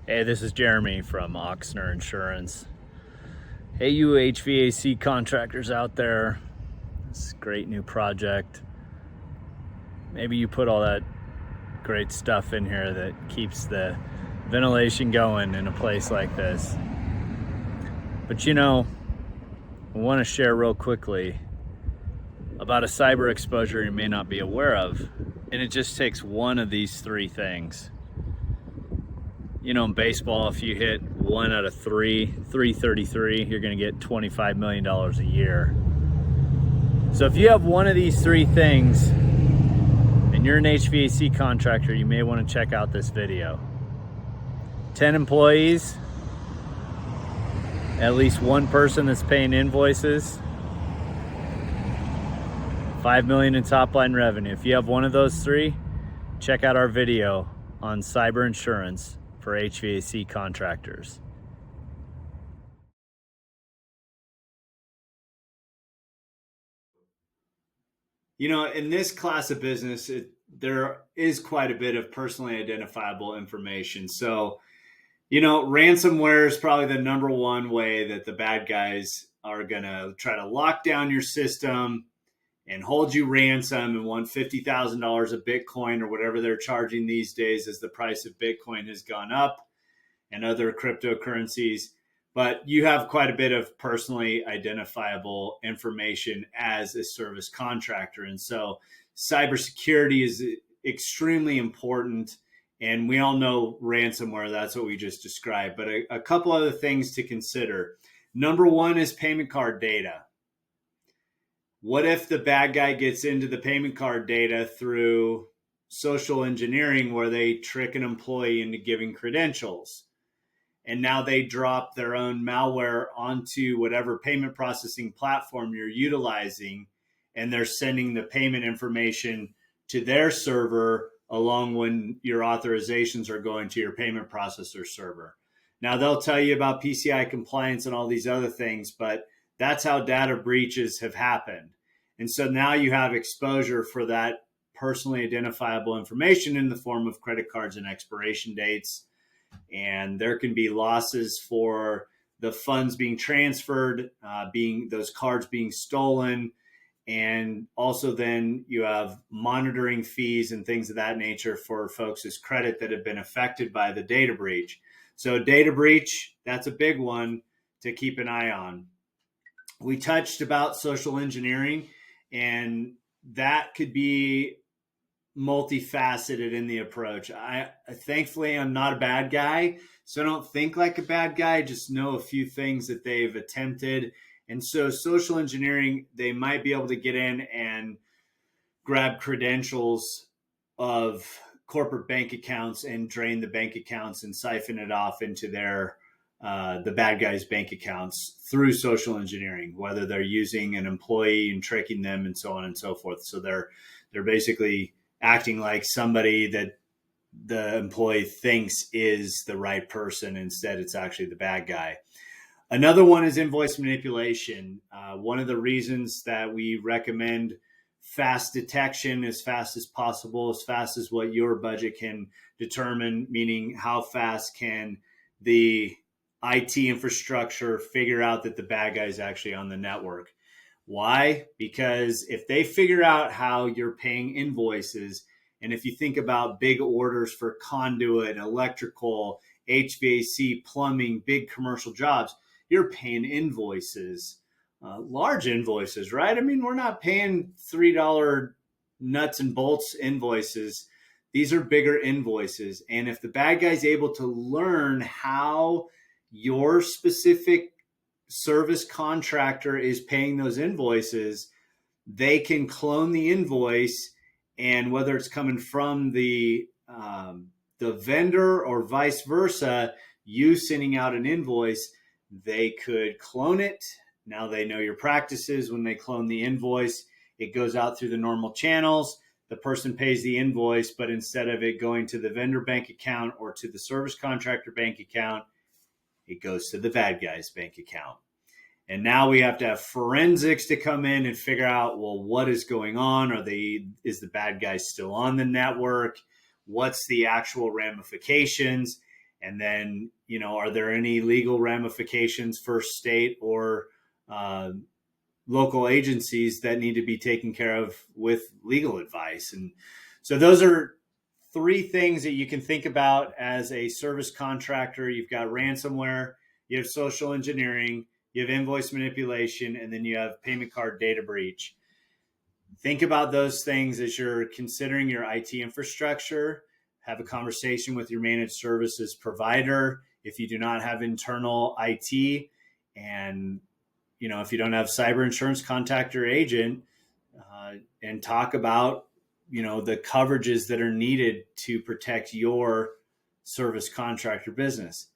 Hey, this is Jeremy from Oxner Insurance. Hey, you HVAC contractors out there, this great new project. Maybe you put all that great stuff in here that keeps the ventilation going in a place like this. But you know, I want to share real quickly about a cyber exposure you may not be aware of. And it just takes one of these three things. You know, in baseball, if you hit 1 out of 333, you're going to get $25 million a year. So if you have one of these three things and you're an HVAC contractor, you may want to check out this video. 10 employees, at least one person that's paying invoices, 5 million in top line revenue. If you have one of those three, check out our video on cyber insurance for HVAC contractors. You know, in this class of business, there is quite a bit of personally identifiable information. So, you know, ransomware is probably the number one way that the bad guys are going to try to lock down your system and hold you ransom and want $50,000 of Bitcoin or whatever they're charging these days as the price of Bitcoin has gone up and other cryptocurrencies. But you have quite a bit of personally identifiable information as a service contractor. And so cybersecurity is extremely important. And we all know ransomware, that's what we just described. But a couple other things to consider. Number one is payment card data. What if the bad guy gets into the payment card data through social engineering where they trick an employee into giving credentials? And now they drop their own malware onto whatever payment processing platform you're utilizing, and they're sending the payment information to their server along when your authorizations are going to your payment processor server. Now, they'll tell you about PCI compliance and all these other things, but that's how data breaches have happened. And so now you have exposure for that personally identifiable information in the form of credit cards and expiration dates. And there can be losses for the funds being transferred, those cards being stolen. And also then you have monitoring fees and things of that nature for folks' credit that have been affected by the data breach. So data breach, that's a big one to keep an eye on. We touched about social engineering, and that could be multifaceted in the approach. Thankfully, I'm not a bad guy, so I don't think like a bad guy. I just know a few things that they've attempted. And so social engineering, they might be able to get in and grab credentials of corporate bank accounts and drain the bank accounts and siphon it off into the bad guys' bank accounts through social engineering, whether they're using an employee and tricking them and so on and so forth. So they're basically acting like somebody that the employee thinks is the right person. Instead, it's actually the bad guy. Another one is invoice manipulation. One of the reasons that we recommend fast detection as fast as possible, as fast as what your budget can determine, meaning how fast can the IT infrastructure figure out that the bad guy is actually on the network. Why? Because if they figure out how you're paying invoices, and if you think about big orders for conduit, electrical, HVAC, plumbing, big commercial jobs, you're paying invoices, large invoices, right? I mean, we're not paying $3 nuts and bolts invoices. These are bigger invoices. And if the bad guy's able to learn how your specific service contractor is paying those invoices, they can clone the invoice, and whether it's coming from the vendor or vice versa, you sending out an invoice, they could clone it. Now they know your practices. When they clone the invoice, it goes out through the normal channels. The person pays the invoice, but instead of it going to the vendor bank account or to the service contractor bank account, it goes to the bad guy's bank account. And now we have to have forensics to come in and figure out, well, what is going on? Is the bad guy still on the network? What's the actual ramifications? And then, you know, are there any legal ramifications for state or local agencies that need to be taken care of with legal advice? And so those are three things that you can think about as a service contractor. You've got ransomware, you have social engineering, you have invoice manipulation, and then you have payment card data breach. Think about those things as you're considering your IT infrastructure. Have a conversation with your managed services provider. If you do not have internal IT, and you know, if you don't have cyber insurance, contact your agent and talk about, you know, the coverages that are needed to protect your service contractor business.